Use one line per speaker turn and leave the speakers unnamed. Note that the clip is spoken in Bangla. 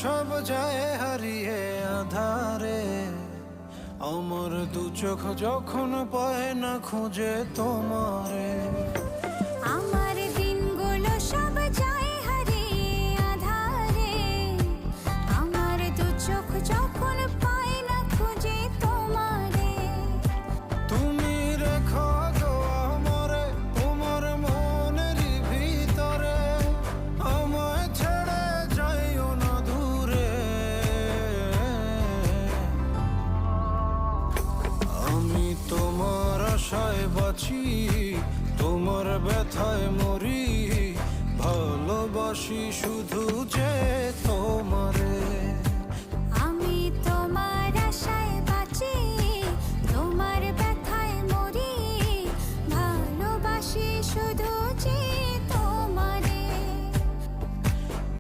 সব যায় হারিয়ে আধারে, আমার দু চোখ যখন পায় না খুঁজে তোমারে।
আমার দিনগুলো সব যায় হারিয়ে আঁধারে, আমার দু চোখ যখন পায় না খুঁজে তোমারে।
তুমি রেখো গো আমারে তোমার মনেরই ভিতরে, আমায় ছেড়ে যাইও না দূরে। আমি তোমার আশায় বাঁচি, তোমার ব্যথায় মরি, ভালোবাসি শুধু যে